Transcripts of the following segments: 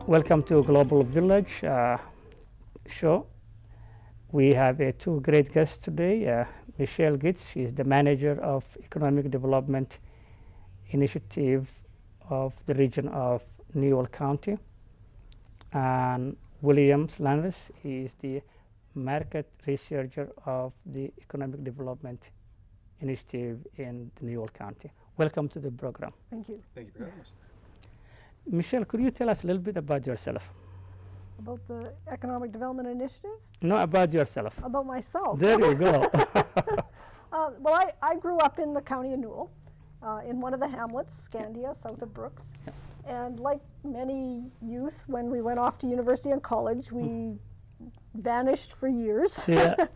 Welcome to Global Village show. We have two great guests today. Michelle Gitz, she is the manager of Economic Development Initiative of the region of Newell County. And William Lanvis, he is the market researcher of the Economic Development Initiative in the Newell County. Welcome to the program. Thank you. Thank you for having us. Michelle, could you tell us a little bit about yourself? About the Economic Development Initiative? No, about yourself. About myself? There you go. Well, I grew up in the county of Newell, in one of the hamlets, Scandia, south of Brooks. Yeah. And like many youth, when we went off to university and college, we vanished for years. Yeah.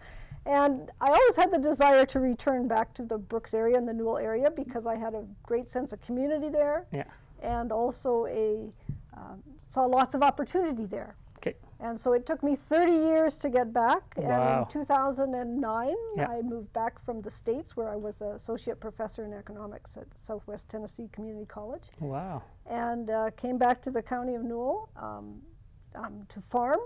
And I always had the desire to return back to the Brooks area and the Newell area because I had a great sense of community there. Yeah. And also saw lots of opportunity there. Okay. And so it took me 30 years to get back. Wow. And in 2009, Yeah. I moved back from the States where I was an associate professor in economics at Southwest Tennessee Community College. Wow. And came back to the county of Newell to farm,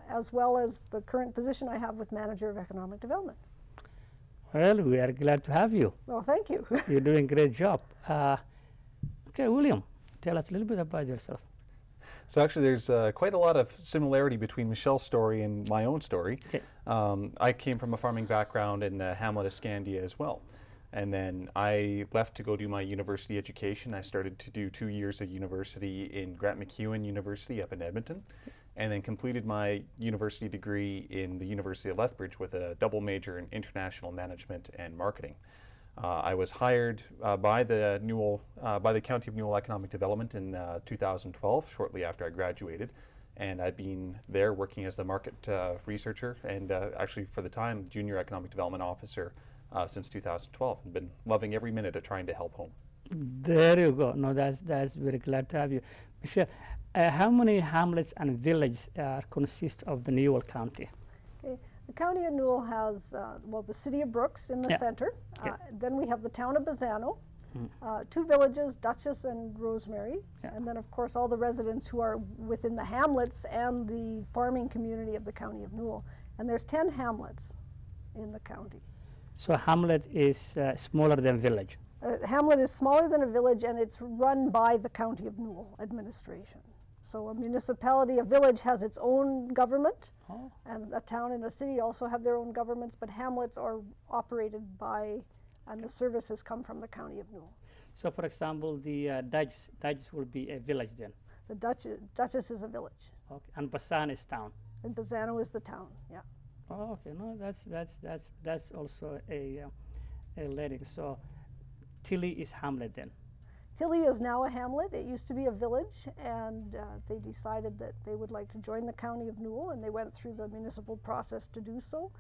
as well as the current position I have with Manager of Economic Development. Well, we are glad to have you. Well, thank you. You're doing a great job. Okay, William, tell us a little bit about yourself. So actually there's quite a lot of similarity between Michelle's story and my own story. Okay. I came from a farming background in the hamlet of Scandia as well. And then I left to go do my university education. I started to do 2 years of university in Grant MacEwan University up in Edmonton, and then completed my university degree in the University of Lethbridge with a double major in international management and marketing. I was hired by the County of Newell Economic Development in 2012, shortly after I graduated, and I've been there working as the market researcher and actually for the time junior economic development officer since 2012, and been loving every minute of trying to help home. There you go. No, that's very glad to have you. Michelle, how many hamlets and villages consist of the Newell County? Okay. The county of Newell has, well, the city of Brooks in the Yeah. center. Okay. Then we have the town of Bazzano, Mm. 2 villages, Dutchess and Rosemary. Yeah. And then, of course, all the residents who are within the hamlets and the farming community of the county of Newell. And there's 10 hamlets in the county. So hamlet is smaller than village. Hamlet is smaller than a village, and it's run by the county of Newell administration. So a municipality, a village has its own government, Oh. and a town and a city also have their own governments, but hamlets are operated by, and the services come from the county of Newell. So, for example, the Dutch will be a village then. The Dutchess is a village, Okay. And Basan is town. and Bazzano is the town, yeah. Oh, okay. No, that's also a letting. So, Tilly is hamlet then. Tilly is now a hamlet. It used to be a village, and they decided that they would like to join the county of Newell, and they went through the municipal process to do so.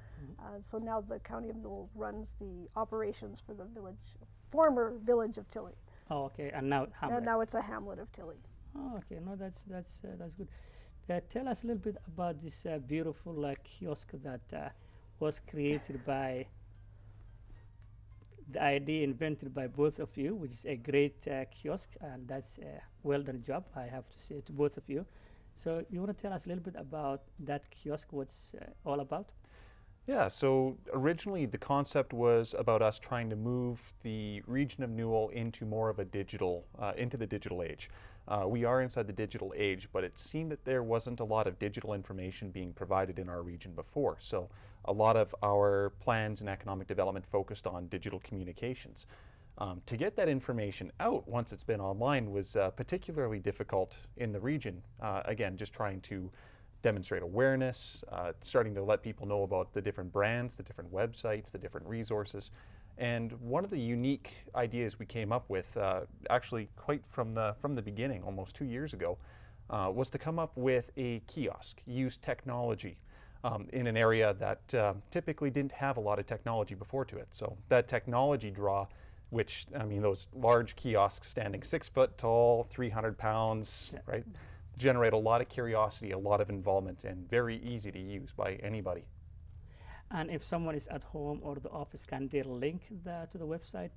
So now the county of Newell runs the operations for the village, former village of Tilly, Oh, okay. And now hamlet. and now it's a hamlet of Tilly. Oh, okay. No, that's good. Tell us a little bit about this beautiful kiosk that was created by the idea invented by both of you, which is a great kiosk, and that's a well done job, I have to say to both of you. So you want to tell us a little bit about that kiosk, what's all about? Yeah, so originally the concept was about us trying to move the region of Newell into more of a digital, into the digital age. We are inside the digital age, but it seemed that there wasn't a lot of digital information being provided in our region before. So a lot of our plans in economic development focused on digital communications. To get that information out once it's been online was particularly difficult in the region. Again, just trying to demonstrate awareness, starting to let people know about the different brands, the different websites, the different resources. And one of the unique ideas we came up with, actually quite from the beginning, almost 2 years ago, was to come up with a kiosk, use technology in an area that typically didn't have a lot of technology before to it. So that technology draw, which, I mean, those large kiosks standing 6 foot tall, 300 pounds, Yeah. right? Generate a lot of curiosity, a lot of involvement, and very easy to use by anybody. And if someone is at home or the office, can they link to the website?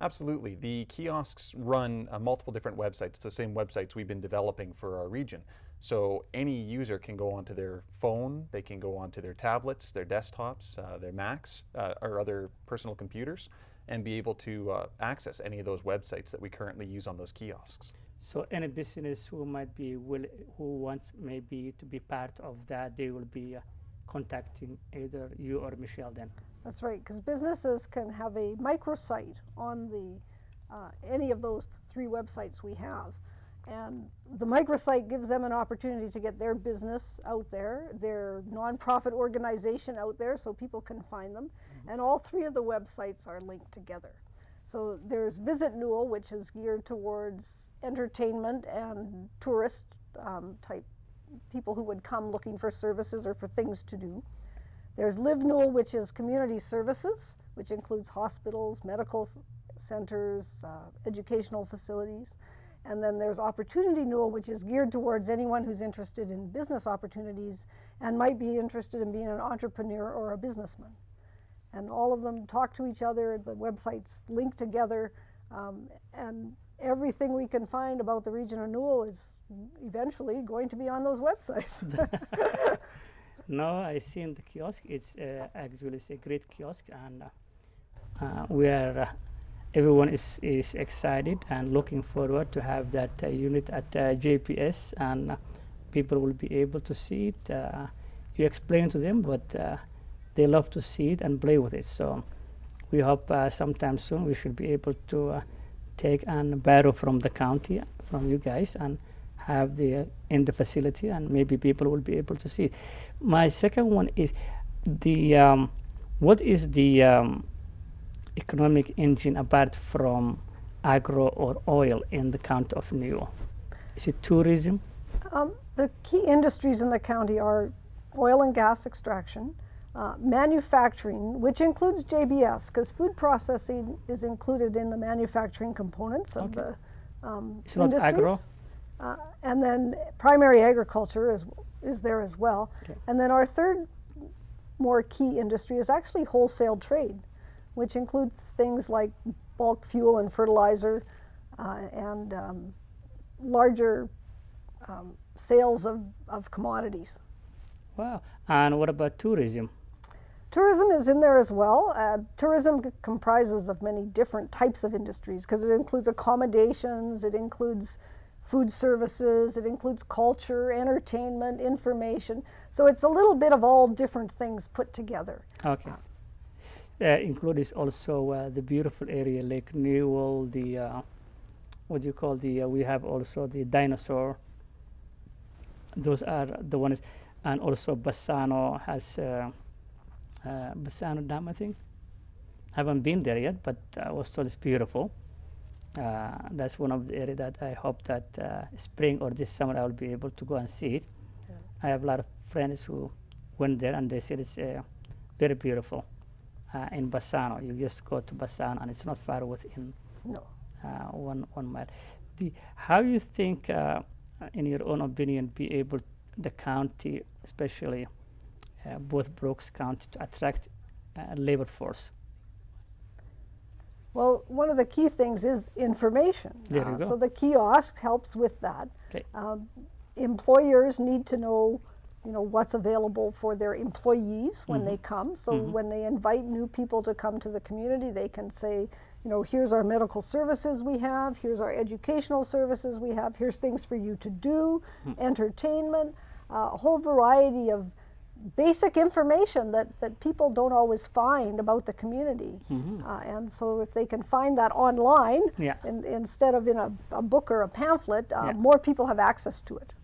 Absolutely. The kiosks run multiple different websites, the same websites we've been developing for our region. So any user can go onto their phone, they can go onto their tablets, their desktops, their Macs, or other personal computers, and be able to access any of those websites that we currently use on those kiosks. So any business who might be who wants maybe to be part of that, they will be contacting either you or Michelle then. That's right, because businesses can have a microsite on the any of those 3 websites we have. And the microsite gives them an opportunity to get their business out there, their nonprofit organization out there, so people can find them. And all 3 of the websites are linked together. So there's Visit Newell, which is geared towards entertainment and tourist type people who would come looking for services or for things to do. There's Live Newell, which is community services, which includes hospitals, medical centers, educational facilities. And then there's Opportunity Newell, which is geared towards anyone who's interested in business opportunities and might be interested in being an entrepreneur or a businessman. And all of them talk to each other, the websites link together, and everything we can find about the region of Newell is eventually going to be on those websites. No, I seen the kiosk. It's actually it's a great kiosk, and we are everyone is excited and looking forward to have that unit at JPS, and people will be able to see it. You explain to them, but they love to see it and play with it. So we hope sometime soon we should be able to take and borrow from the county, from you guys, and have the in the facility, and maybe people will be able to see it. My second one is the what is the economic engine apart from agro or oil in the county of Newell? Is it tourism? The key industries in the county are oil and gas extraction, manufacturing, which includes JBS, because food processing is included in the manufacturing components of the It's not industries. agro? And then primary agriculture is there as well. Okay. And then our third more key industry is actually wholesale trade, which includes things like bulk fuel and fertilizer and larger sales of commodities. Wow. And what about tourism? Tourism is in there as well. Tourism comprises of many different types of industries because it includes accommodations, it includes food services, it includes culture, entertainment, information. So it's a little bit of all different things put together. Okay. Includes also the beautiful area Lake Newell, the what do you call the we have also the dinosaur. Those are the ones, and also Bassano has Bassano Dam, I think. Haven't been there yet, but I was told it's beautiful. That's one of the areas that I hope that spring or this summer I will be able to go and see it. Yeah. I have a lot of friends who went there and they said it's very beautiful. In Bassano, you just go to Bassano and it's not far within No. 1 mile. How you think, in your own opinion, be able the county, especially both Brooks County, to attract labor force? Well, one of the key things is information. There you go. So the kiosk helps with that. Okay. Employers need to know, what's available for their employees when they come. So when they invite new people to come to the community, they can say, here's our medical services we have, here's our educational services we have, here's things for you to do, entertainment, a whole variety of basic information that people don't always find about the community. And so if they can find that online Yeah. instead of in a book or a pamphlet, more people have access to it.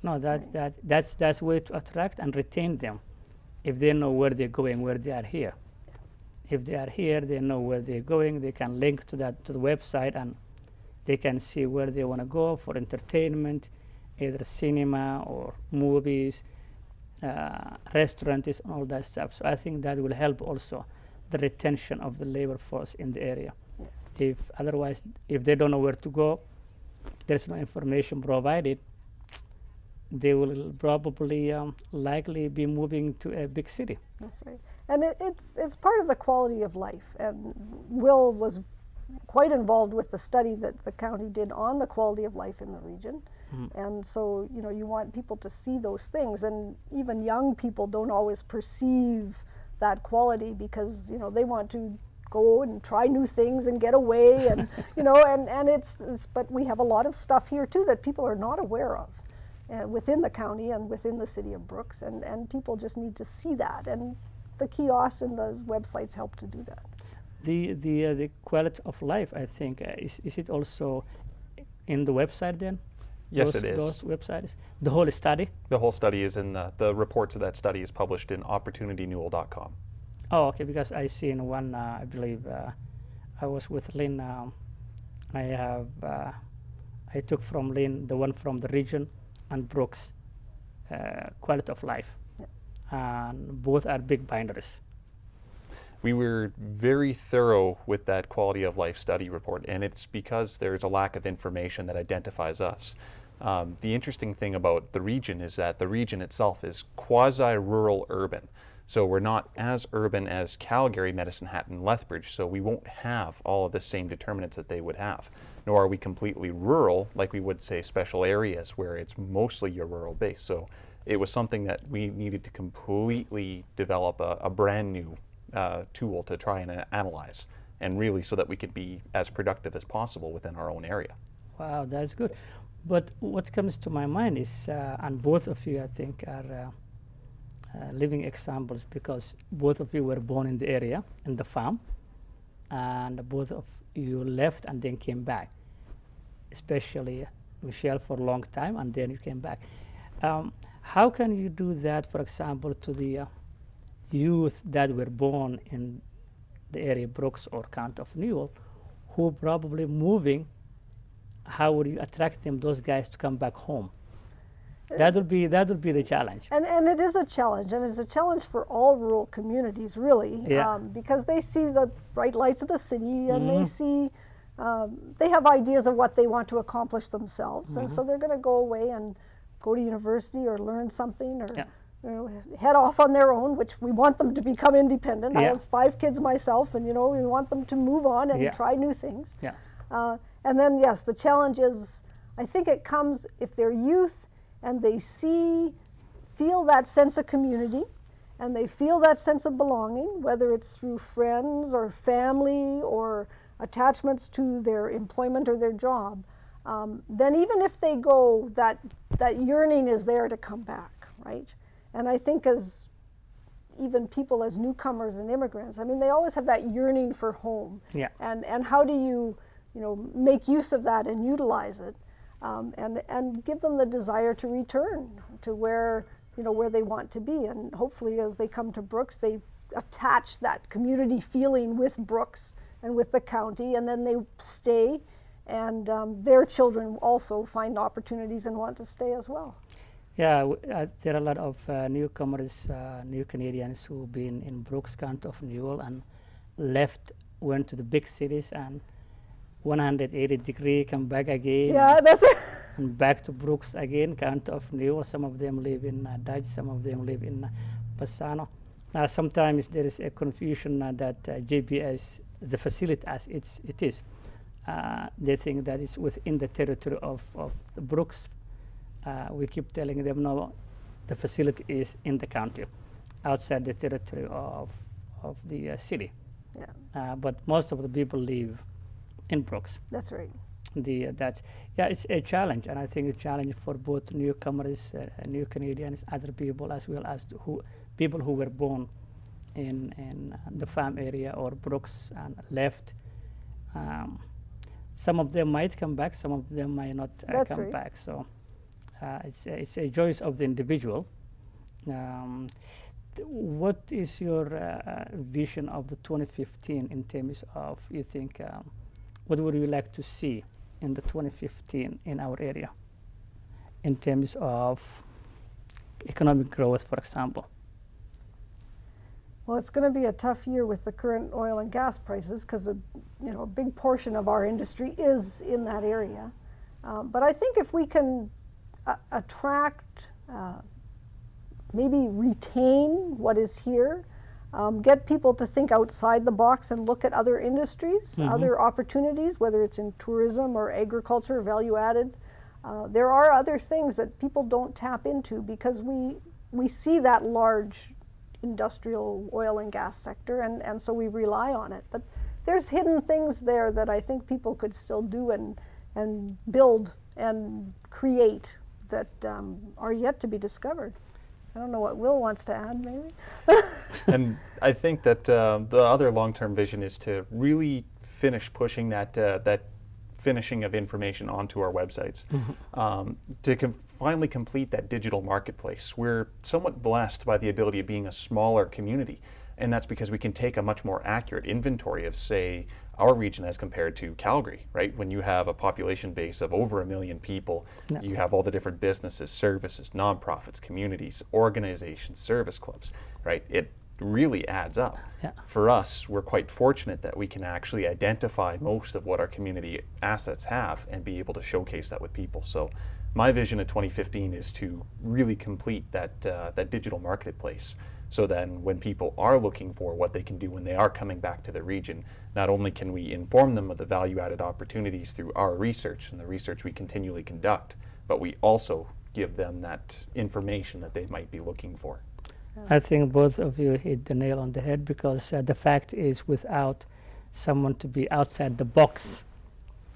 No, that's way to attract and retain them. If they know where they're going, where they are here. If they are here, they know where they're going. They can link to the website, and they can see where they want to go for entertainment, either cinema or movies, restaurants, and all that stuff. So I think that will help also the retention of the labor force in the area. Yeah. If they don't know where to go, there's no information provided, they will probably likely be moving to a big city. That's right. And it's part of the quality of life. And Will was quite involved with the study that the county did on the quality of life in the region. And so, you know, you want people to see those things, and even young people don't always perceive that quality because, you know, they want to go and try new things and get away and, you know, and it's, but we have a lot of stuff here too that people are not aware of within the county and within the city of Brooks, and people just need to see that, and the kiosks and the websites help to do that. The quality of life, I think, is it also in the website then? Yes, those, it is. Those websites, the whole study. The whole study is in the reports of that study is published in opportunitynewell.com. Oh, okay. Because I see in one, I believe, I was with Lynn. I took from Lynn the one from the region and Brooks, quality of life, and both are big binders. We were very thorough with that quality of life study report, and it's because there's a lack of information that identifies us. The interesting thing about the region is that the region itself is quasi-rural urban. So we're not as urban as Calgary, Medicine Hat, and Lethbridge, so we won't have all of the same determinants that they would have. Nor are we completely rural, like we would say special areas where it's mostly your rural base. So it was something that we needed to completely develop a brand new tool to try and analyze, and really so that we could be as productive as possible within our own area. Wow, that's good. But what comes to my mind is, and both of you, I think, are living examples, because both of you were born in the area, in the farm, and both of you left and then came back, especially Michelle for a long time, and then you came back. How can you do that, for example, to the youth that were born in the area Brooks or County of Newell, who probably moving? How would you attract them, those guys, to come back home? That would be the challenge. And it is a challenge, and it's a challenge for all rural communities, really, because they see the bright lights of the city, and they see, they have ideas of what they want to accomplish themselves, and so they're going to go away and go to university or learn something, or you know, head off on their own, which we want them to become independent. I have 5 kids myself, and you know, we want them to move on and try new things. And then, yes, the challenge is, I think it comes if they're youth and they feel that sense of community, and they feel that sense of belonging, whether it's through friends or family or attachments to their employment or their job, then even if they go, that yearning is there to come back, right? And I think as even people as newcomers and immigrants, I mean, they always have that yearning for home. And how do you know, make use of that and utilize it, and give them the desire to return to where, you know, where they want to be. And hopefully as they come to Brooks, they attach that community feeling with Brooks and with the county, and then they stay, and their children also find opportunities and want to stay as well. Yeah, there are a lot of newcomers, new Canadians who've been in Brooks, County of Newell, and left, went to the big cities, and 180-degree, come back again. Yeah, that's it. And back to Brooks again, County of Newell. Some of them live in Dutch, some of them live in Bassano. Now, sometimes there is a confusion that JBS, the facility as it is, they think that it's within the territory of the Brooks. We keep telling them, no, the facility is in the county, outside the territory of the city. But most of the people live in Brooks. That's right. It's a challenge, and I think a challenge for both newcomers, new Canadians, other people, as well as people who were born in the farm area or Brooks and left. Some of them might come back, some of them might not come back. So it's a choice of the individual. What is your vision of the 2015 in terms of, you think, what would you like to see in the 2015 in our area in terms of economic growth, for example? Well, it's going to be a tough year with the current oil and gas prices, because a big portion of our industry is in that area. But I think if we can attract, maybe retain what is here, get people to think outside the box and look at other industries, other opportunities, whether it's in tourism or agriculture, value added. There are other things that people don't tap into because we see that large industrial oil and gas sector, and so we rely on it. But there's hidden things there that I think people could still do and build and create that are yet to be discovered. I don't know what Will wants to add, maybe? And I think that the other long-term vision is to really finish pushing that finishing of information onto our websites. To finally complete that digital marketplace. We're somewhat blessed by the ability of being a smaller community, and that's because we can take a much more accurate inventory of, say, our region as compared to Calgary, right? When you have a population base of over 1 million people, you have all the different businesses, services, nonprofits, communities, organizations, service clubs, right? It really adds up. For us, we're quite fortunate that we can actually identify most of what our community assets have and be able to showcase that with people. So my vision of 2015 is to really complete that digital marketplace. So then when people are looking for what they can do when they are coming back to the region, not only can we inform them of the value-added opportunities through our research and the research we continually conduct, but we also give them that information that they might be looking for. I think both of you hit the nail on the head, because the fact is, without someone to be outside the box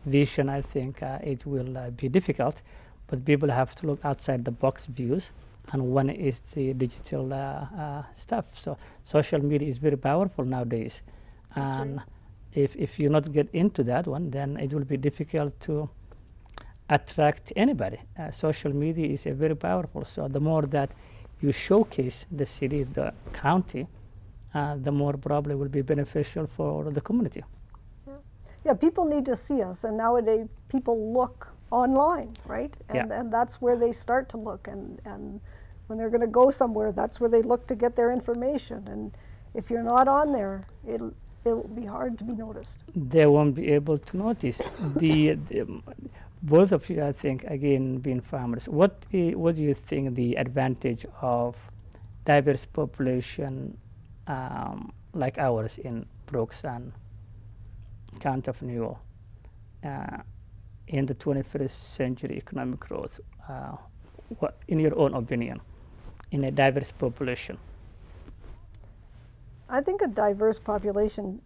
vision, I think it will be difficult. But people have to look outside the box views, and one is the digital stuff. So social media is very powerful nowadays, and if you not get into that one, then it will be difficult to attract anybody. Social media is very powerful. So the more that you showcase the city, the county, the more probably will be beneficial for the community. Yeah, people need to see us, and nowadays people look online, right? And that's where they start to look, and when they're going to go somewhere, that's where they look to get their information. And if you're not on there, it will be hard to be noticed. They won't be able to notice. Both of you, I think, again, being farmers, what do you think the advantage of diverse population like ours in Brooks and County of Newell in the 21st century economic growth, what, in your own opinion, in a diverse population? I think a diverse population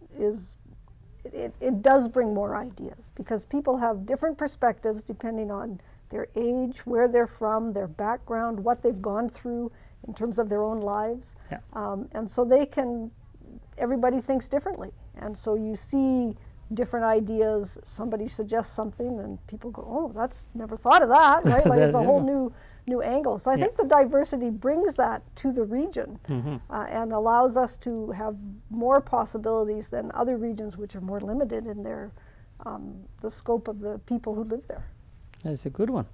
it does bring more ideas, because people have different perspectives depending on their age, where they're from, their background, what they've gone through in terms of their own lives. And so everybody thinks differently. And so you see different ideas, somebody suggests something and people go, oh, that's never thought of that, right? Like it's a whole new angle. So I think the diversity brings that to the region and allows us to have more possibilities than other regions which are more limited in their the scope of the people who live there. That's a good one.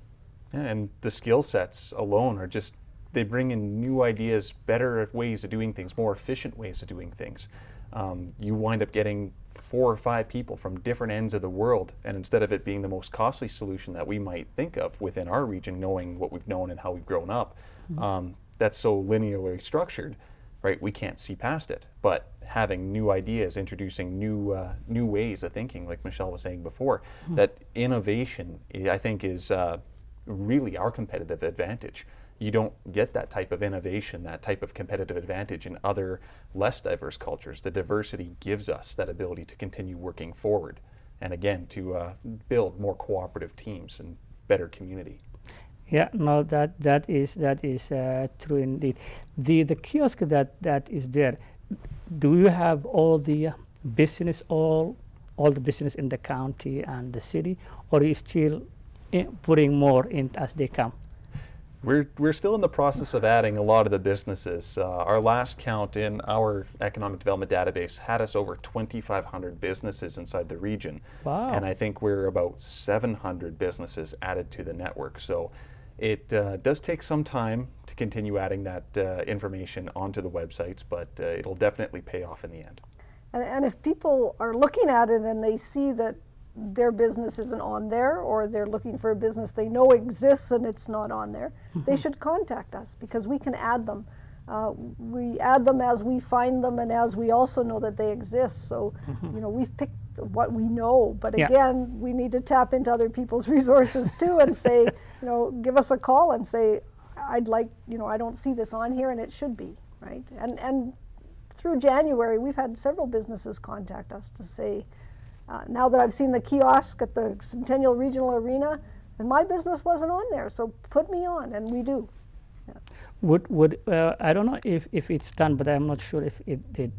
Yeah, and the skill sets alone are just, they bring in new ideas, better ways of doing things, more efficient ways of doing things. You wind up getting 4 or 5 people from different ends of the world, and instead of it being the most costly solution that we might think of within our region, knowing what we've known and how we've grown up, that's so linearly structured, right? We can't see past it. But having new ideas, introducing new ways of thinking, like Michelle was saying before, that innovation, I think, is really our competitive advantage. You don't get that type of innovation, that type of competitive advantage in other less diverse cultures. The diversity gives us that ability to continue working forward, and again, to build more cooperative teams and better community. Yeah, no, that is true indeed. The kiosk that is there, do you have all the business, all the business in the county and the city, or are you still putting more in as they come? We're still in the process of adding a lot of the businesses. Our last count in our economic development database had us over 2,500 businesses inside the region. Wow. And I think we're about 700 businesses added to the network. So it does take some time to continue adding that information onto the websites, but it'll definitely pay off in the end. And if people are looking at it and they see that their business isn't on there, or they're looking for a business they know exists and it's not on there, they should contact us, because we can add them We add them as we find them and as we also know that they exist. So, we've picked what we know, but Yeah. again, we need to tap into other people's resources too and say, give us a call and say, I'd like, I don't see this on here and it should be, right? And through January, we've had several businesses contact us to say, now that I've seen the kiosk at the Centennial Regional Arena, and my business wasn't on there, so put me on, and we do. Would I don't know if it's done, but I'm not sure if it did.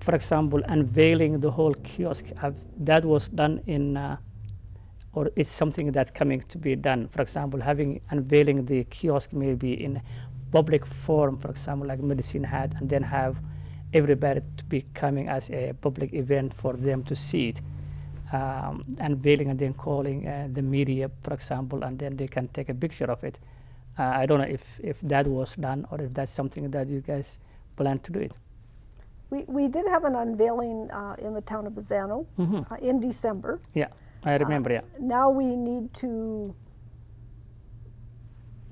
For example, unveiling the whole kiosk, that was done in, or it's something that's coming to be done. For example, unveiling the kiosk maybe in a public forum, for example, like Medicine Hat, and then have everybody to be coming as a public event for them to see it. Unveiling and then calling the media, for example, and then they can take a picture of it. I don't know if that was done or if that's something that you guys plan to do it. We did have an unveiling in the town of Bazzano in December. Yeah, I remember, yeah. Now we need to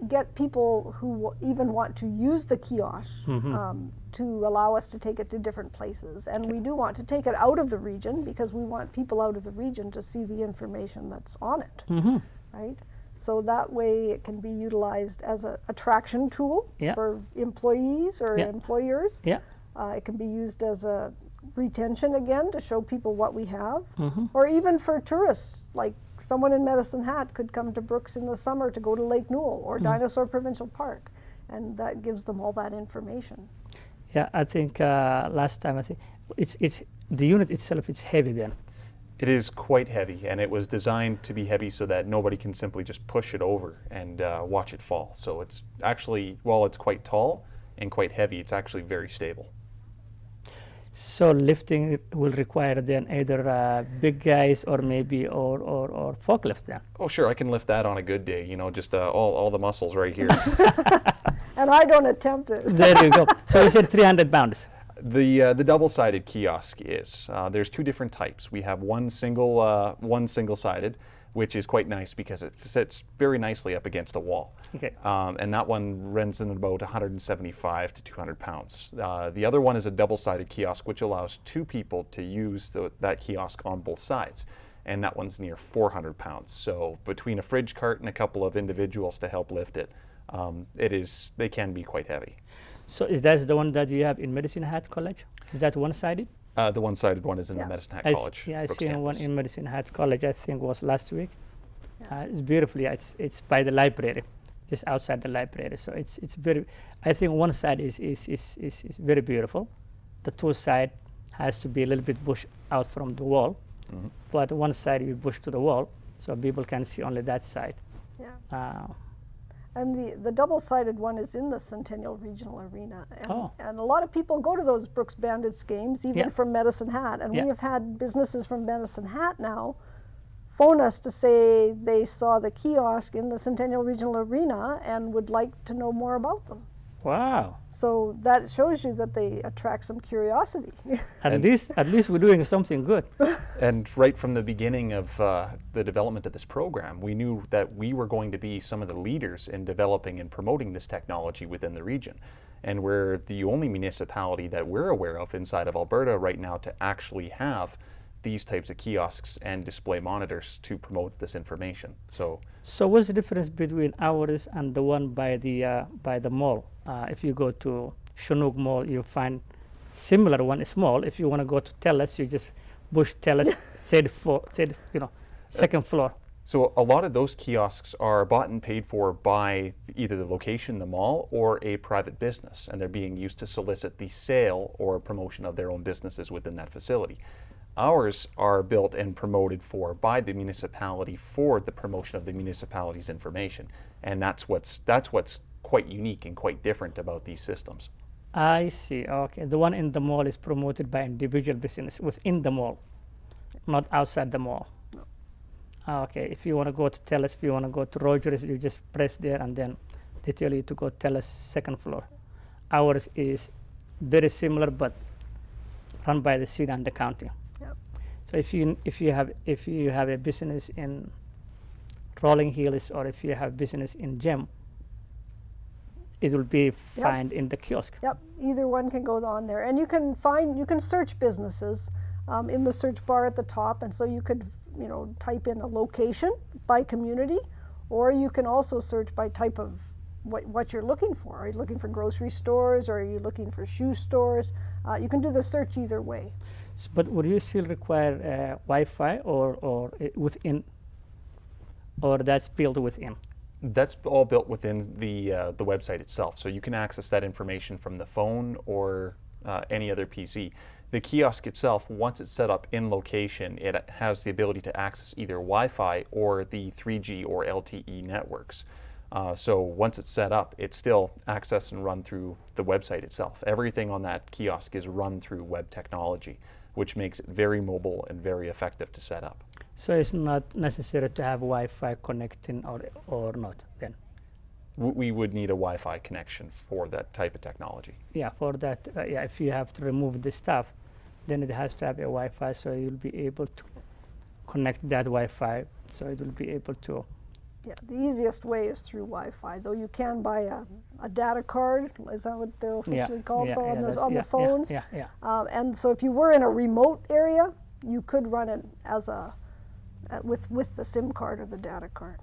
get people who even want to use the kiosk to allow us to take it to different places. And we do want to take it out of the region because we want people out of the region to see the information that's on it, right? So that way it can be utilized as an attraction tool for employees or employers. Yeah. It can be used as a retention again to show people what we have, or even for tourists, like someone in Medicine Hat could come to Brooks in the summer to go to Lake Newell or Dinosaur Provincial Park, and that gives them all that information. Yeah, I think last time, I think it's the unit itself, it's heavy then. It is quite heavy, and it was designed to be heavy so that nobody can simply just push it over and watch it fall. So it's actually, while it's quite tall and quite heavy, it's actually very stable. So lifting it will require then either big guys or maybe or forklift then. Oh, sure, I can lift that on a good day. Just all the muscles right here. And I don't attempt it. There you go. So you said 300 pounds. The double-sided kiosk is. There's two different types. We have one single-sided, which is quite nice because it sits very nicely up against a wall. Okay. And that one runs in about 175 to 200 pounds. The other one is a double-sided kiosk, which allows two people to use that kiosk on both sides. And that one's near 400 pounds. So between a fridge cart and a couple of individuals to help lift it, they can be quite heavy. So is that the one that you have in Medicine Hat College? Is that one-sided? The one-sided one is in the Medicine Hat College. I Brooks seen campus. one in Medicine Hat College, I think was last week. It's beautifully, it's by the library, just outside the library. So it's very, I think one side is very beautiful. The two side has to be a little bit pushed out from the wall, but one side you push to the wall, so people can see only that side. Yeah. And the double-sided one is in the Centennial Regional Arena. And a lot of people go to those Brooks Bandits games, even from Medicine Hat. And we have had businesses from Medicine Hat now phone us to say they saw the kiosk in the Centennial Regional Arena and would like to know more about them. Wow. So that shows you that they attract some curiosity. At least we're doing something good. And right from the beginning of the development of this program, we knew that we were going to be some of the leaders in developing and promoting this technology within the region. And we're the only municipality that we're aware of inside of Alberta right now to actually have these types of kiosks and display monitors to promote this information. So what's the difference between ours and the one by the mall? If you go to Chinook Mall, you find similar one, small. If you want to go to TELUS, you just push TELUS second floor. So a lot of those kiosks are bought and paid for by either the location, the mall, or a private business, and they're being used to solicit the sale or promotion of their own businesses within that facility. Ours are built and promoted by the municipality for the promotion of the municipality's information, and that's what's quite unique and quite different about these systems. I see. Okay, the one in the mall is promoted by individual business within the mall, not outside the mall. No. Okay, if you want to go to TELUS, if you want to go to Rogers, you just press there and then they tell you to go TELUS second floor. Ours is very similar but run by the city and the county. Yep. So if you have a business in Rolling Hills or if you have business in Gem, it will be found in the kiosk. Yep, either one can go on there, and you can search businesses in the search bar at the top, and so you could type in a location by community, or you can also search by type of what you're looking for. Are you looking for grocery stores, or are you looking for shoe stores? You can do the search either way. But would you still require Wi-Fi or within, or that's built within? That's all built within the website itself, so you can access that information from the phone or any other PC. The kiosk itself, once it's set up in location, it has the ability to access either Wi-Fi or the 3G or LTE networks. So once it's set up, it's still accessed and run through the website itself. Everything on that kiosk is run through web technology, which makes it very mobile and very effective to set up. So it's not necessary to have Wi-Fi connecting or not then? We would need a Wi-Fi connection for that type of technology. Yeah, for that, yeah, if you have to remove the stuff, then it has to have a Wi-Fi, so you'll be able to connect that Wi-Fi, so it will be able to. Yeah, the easiest way is through Wi-Fi, though you can buy a data card, is that what they're officially called, on the phones? Yeah. And so if you were in a remote area, you could run it as with the SIM card or the data card.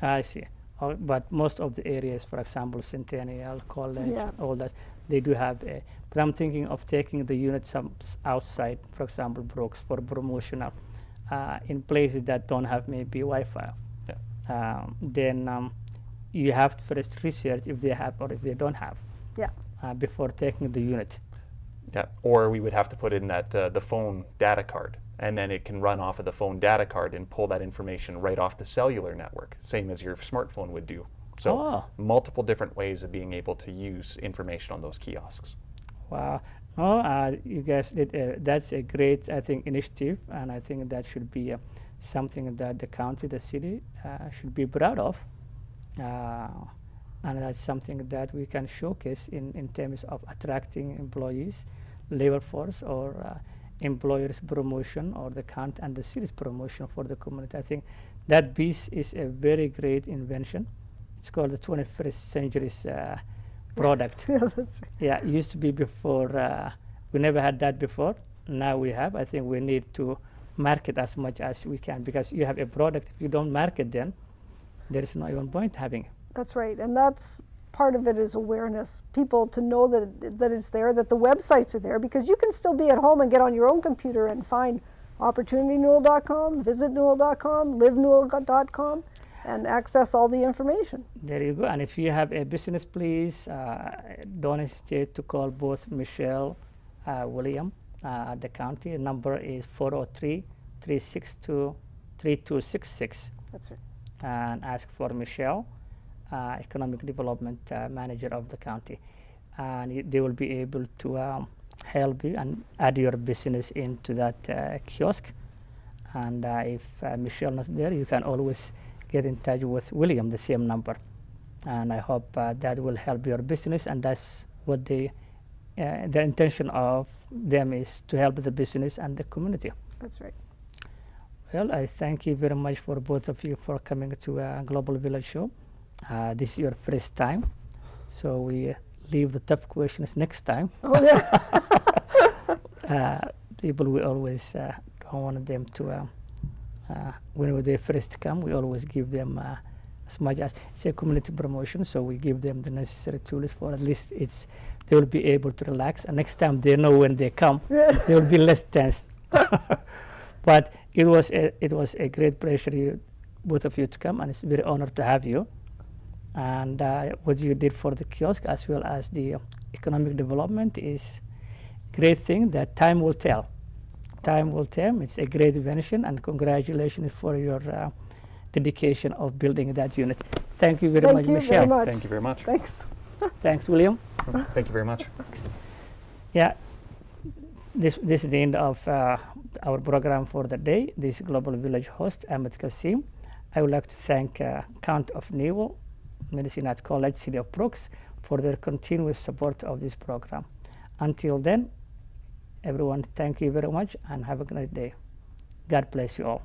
I see. But most of the areas, for example, Centennial, College, all that, they do have a. But I'm thinking of taking the units outside, for example, Brooks, for promotional, in places that don't have maybe Wi-Fi. Then you have to first research if they have or if they don't have. Yeah. Before taking the unit. Yeah. Or we would have to put in that the phone data card, and then it can run off of the phone data card and pull that information right off the cellular network, same as your smartphone would do. So multiple different ways of being able to use information on those kiosks. Wow. You guys did, that's a great, I think, initiative, and I think that should be something that the county, the city should be proud of. And that's something that we can showcase in terms of attracting employees, labor force, or employers' promotion, or the county and the city's promotion for the community. I think that piece is a very great invention. It's called the 21st century's product. Yeah, that's right. Yeah, it used to be before. We never had that before. Now we have. I think we need to market as much as we can, because you have a product. If you don't market, then there is no even point having it. That's right, and that's part of it is awareness. People to know that it's there, that the websites are there, because you can still be at home and get on your own computer and find OpportunityNewell.com, VisitNewell.com, LiveNewell.com, and access all the information. There you go. And if you have a business, please don't hesitate to call both Michelle, William at the county. The number is 403-362-3266. That's right. And ask for Michelle, Economic Development Manager of the county. And they will be able to help you and add your business into that kiosk. And if Michelle is not there, you can always get in touch with William, the same number. And I hope that will help your business, and that's what the intention of them is, to help the business and the community. That's right. Well, I thank you very much for both of you for coming to Global Village Show. This is your first time, so we leave the tough questions next time. Oh, yeah. People, we always don't want them to, when they first come, we always give them as much as it's a community promotion, so we give them the necessary tools for at least they will be able to relax, and next time they know when they come, they will be less tense. But it was a great pleasure, both of you, to come, and it's a very honor to have you. And what you did for the kiosk as well as the economic development is a great thing that time will tell. Time will tell. It's a great invention, and congratulations for your dedication of building that unit. Thank you very much, Michelle. Very much. Thank you very much. Thanks. Thanks, William. Thank you very much. Yeah, this is the end of our program for the day. This Global Village host, Ahmed Kassim. I would like to thank County of Newell, Medicine at College, City of Brooks, for their continuous support of this program. Until then, everyone, thank you very much and have a great day. God bless you all.